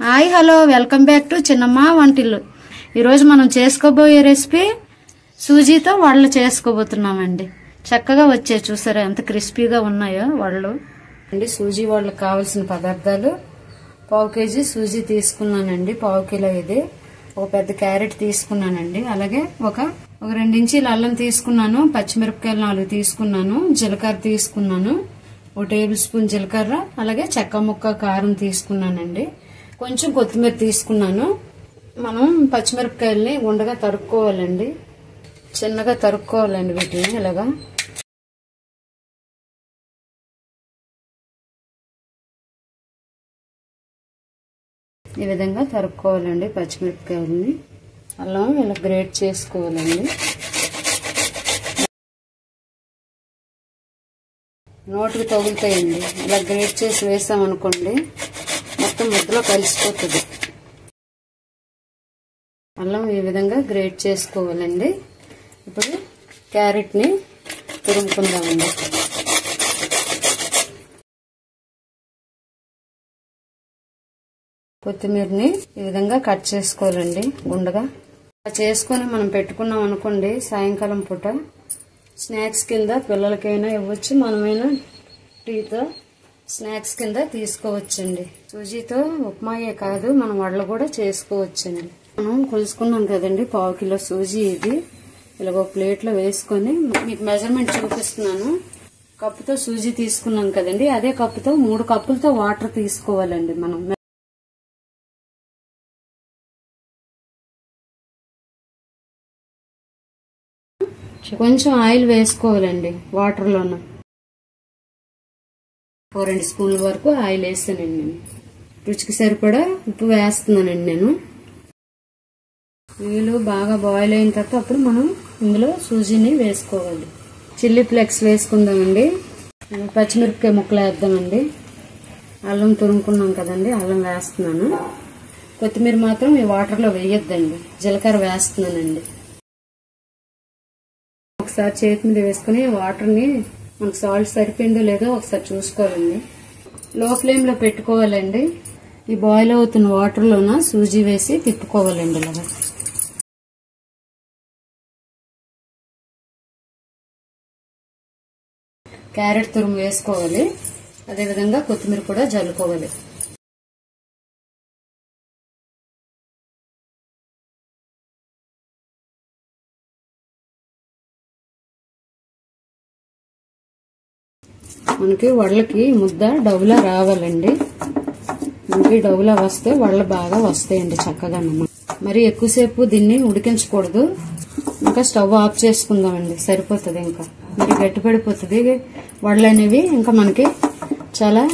Hi hello welcome back to చిన్నమ్మ వంటిల్లు. ఈరోజు మనం చేసుకోబోయే రెసిపీ సూజీతో వడలు చేసుకోబోతున్నామండి. చక్కగా వచ్చే చూసారా ఎంత క్రిస్పీగా ఉన్నాయో వడలు అండి. సూజీ వడలకు కావాల్సిన పదార్థాలు: పావు కేజీ సూజీ తీసుకున్నానండి, పావు కిలో ఇది. ఒక పెద్ద క్యారెట్ తీసుకున్నానండి, అలాగే ఒక 2 ఇంచీల అల్లం తీసుకున్నాను, పచ్చిమిరపకాయలు 4 తీసుకున్నాను, జీలకర్ర తీసుకున్నాను, 1 టేబుల్ స్పూన్ జీలకర్ర, అలాగే చెక్క ముక్క కారం తీసుకున్నానండి, కొంచెం కొత్తిమీర తీసుకున్నాను. మనం పచ్చిమిరపకాయల్ని గుండగా తరుక్కోవాలండి, చిన్నగా తరుక్కోవాలండి. వీటిని ఇలాగా ఈ విధంగా తరుక్కోవాలండి. పచ్చిమిరపకాయల్ని అల్లం ఇలా గ్రేట్ చేసుకోవాలండి. నోటికి తగులుతాయండి. ఇలా గ్రేట్ చేసి వేసామనుకోండి మొత్తం ముద్దలో కలిసిపోతుంది. అల్లం ఈ విధంగా గ్రేట్ చేసుకోవాలండి. ఇప్పుడు క్యారెట్ని తురుముకుందామండి. కొత్తిమీరని ఈ విధంగా కట్ చేసుకోవాలండి గుండగా. చేసుకొని మనం పెట్టుకున్నాం అనుకోండి, సాయంకాలం పూట స్నాక్స్ కింద పిల్లలకైనా ఇవ్వచ్చు, మనమైనా టీతో స్నాక్స్ కింద తీసుకోవచ్చండి. సూజీతో ఉప్మాయే కాదు, మనం వడలు కూడా చేసుకోవచ్చండి. మనం కొలుసుకున్నాం కదండి, పావు కిలో సూజీ ఇది. ఇలా ఒక ప్లేట్లో వేసుకొని మీకు మెజర్మెంట్ చూపిస్తున్నాను. కప్పుతో సూజీ తీసుకున్నాం కదండి, అదే కప్పుతో 3 కప్పులతో వాటర్ తీసుకోవాలండి. మనం కొంచెం ఆయిల్ వేసుకోవాలండి వాటర్లోన. 2 స్పూన్ల వరకు ఆయిల్ వేస్తానండి నేను. రుచికి సరిపడా ఉప్పు వేస్తున్నానండి నేను. నీళ్ళు బాగా బాయిల్ అయిన తర్వాత అప్పుడు మనం ఇందులో సూజీని వేసుకోవాలి. చిల్లీ ఫ్లేక్స్ వేసుకుందామండి. పచ్చిమిరపకాయ ముక్కలు వేద్దామండి. అల్లం తురుముకున్నాం కదండి, అల్లం వేస్తున్నాను. కొత్తిమీర మాత్రం ఈ వాటర్లో వేయొద్దండి. జీలకర్ర వేస్తున్నానండి. ఒకసారి చేతి మీద వేసుకుని వాటర్ని మనకు సాల్ట్ సరిపోయిందో లేదో ఒకసారి చూసుకోవాలండి. లో ఫ్లేమ్ లో పెట్టుకోవాలండి. ఈ బాయిల్ అవుతున్న వాటర్ లోన సూజీ వేసి తిప్పుకోవాలండి. ఇలాగా క్యారెట్ తురుము వేసుకోవాలి. అదేవిధంగా కొత్తిమీర కూడా జల్లుకోవాలి. మనకి వడలకి ముద్ద డౌలా రావాలండి. మనకి డౌలా వస్తే వడలు బాగా వస్తాయండి చక్కగా. మరి ఎక్కువసేపు దీన్ని ఉడికించకూడదు. ఇంకా స్టవ్ ఆఫ్ చేసుకుందామండి, సరిపోతుంది. ఇంకా మరి గట్టి పడిపోతుంది వడలు అనేవి. ఇంకా మనకి చాలా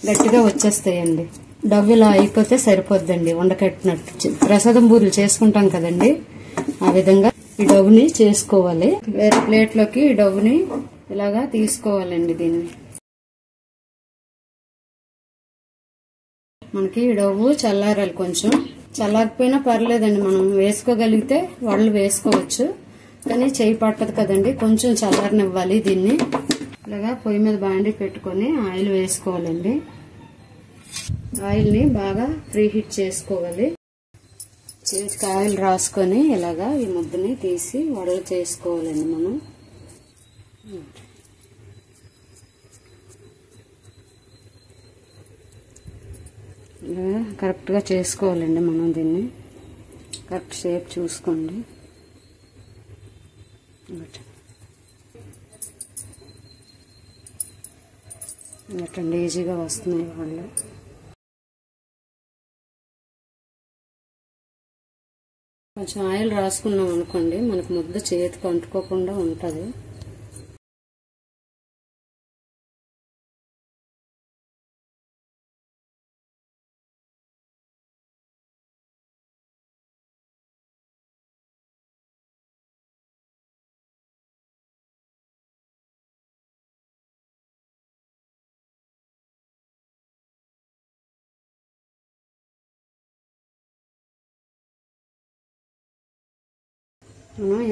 గట్టిగా వచ్చేస్తాయండి. డవ్ ఇలా అయిపోతే సరిపోద్దండి. ఉండకట్టినట్టు ప్రసాదం బూరెలు చేసుకుంటాం కదండి, ఆ విధంగా ఈ డవ్ని చేసుకోవాలి. వేరే ప్లేట్లోకి ఈ డవ్ని ఇలాగా తీసుకోవాలండి. దీన్ని మనకి డవ్వు చల్లారాలి. కొంచెం చల్లారిపోయినా పర్లేదండి, మనం వేసుకోగలిగితే వడలు వేసుకోవచ్చు. కానీ చేయి పట్టదు కదండి, కొంచెం చల్లారనివ్వాలి దీన్ని. ఇలాగా పొయ్యి మీద బాండి పెట్టుకొని ఆయిల్ వేసుకోవాలండి. ఆయిల్ని బాగా ప్రీ హీట్ చేసుకోవాలి. చేతికి ఆయిల్ రాసుకొని ఇలాగా ఈ ముద్దని తీసి వడలు చేసుకోవాలండి. మనం కరెక్ట్గా చేసుకోవాలండి. మనం దీన్ని కరెక్ట్ షేప్ చూసుకోండి. ఇట్లా ఈజీగా వస్తున్నాయి వాళ్ళు. కొంచెం ఆయిల్ రాసుకున్నాం అనుకోండి, మనకు ముద్ద చేతికి అంటుకోకుండా ఉంటుంది.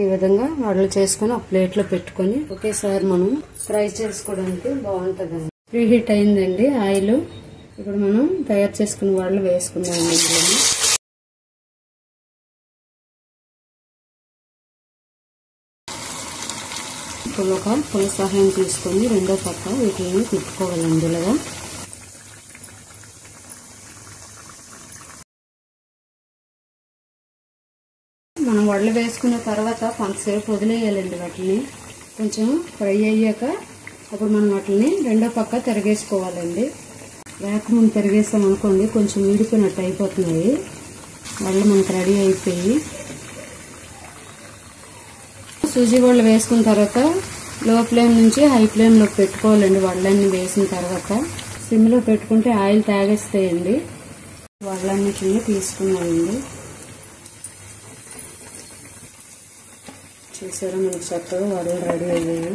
ఈ విధంగా వడలు చేసుకుని ఒక ప్లేట్లో పెట్టుకొని ఒకేసారి మనం ఫ్రై చేసుకోవడానికి బాగుంటుందండి. ప్రీ హీట్ అయిందండి ఆయిల్. ఇప్పుడు మనం తయారు చేసుకున్న వాళ్ళు వేసుకుందామండి ఇందులో. ఇప్పుడు ఒక పుల్ల సహాయం తీసుకొని రెండో పక్క వీటిని తిప్పుకోవాలండి ఇలాగా. మనం వడలు వేసుకున్న తర్వాత కొంతసేపు వదిలేయాలండి వాటిని. కొంచెం ఫ్రై అయ్యాక అప్పుడు మనం వాటిని రెండో పక్క తిరగేసుకోవాలండి. వేకముందు తిరగేస్తాం అనుకోండి కొంచెం వీడిపోయినట్టు అయిపోతున్నాయి. వడలు మనకు రెడీ అయిపోయి సూజీ వడలు వేసుకున్న తర్వాత లో ఫ్లేమ్ నుంచి హై ఫ్లేమ్లోకి పెట్టుకోవాలండి. వడలన్నీ వేసిన తర్వాత సిమ్లో పెట్టుకుంటే ఆయిల్ తాగేస్తాయండి. వడలన్నిటిని తీసుకున్నామండి. చూసారా మనకు చక్కగా వడలు రెడీ అయ్యాయి.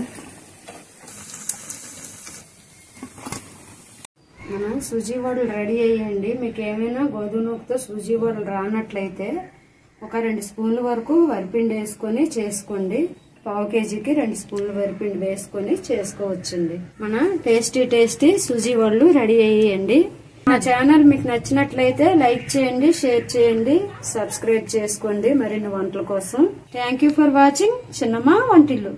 మన సూజీ వడలు రెడీ అయ్యాయండి. మీకు ఏమైనా గోధుమ నూకతో సూజీ వడలు రానట్లయితే ఒక 2 స్పూన్ల వరకు వరిపిండి వేసుకొని చేసుకోండి. పావు కేజీకి 2 స్పూన్ల వరిపిండి వేసుకొని చేసుకోవచ్చండి. మన టేస్టీ సూజీ వడలు రెడీ అయ్యాయండి. నా ఛానల్ మీకు నచ్చినట్లయితే లైక్ చేయండి, షేర్ చేయండి, సబ్స్క్రైబ్ చేసుకోండి మరిన్ని వంటల కోసం. థ్యాంక్ యూ ఫర్ వాచింగ్ చిన్నమ్మ వంటిల్లు.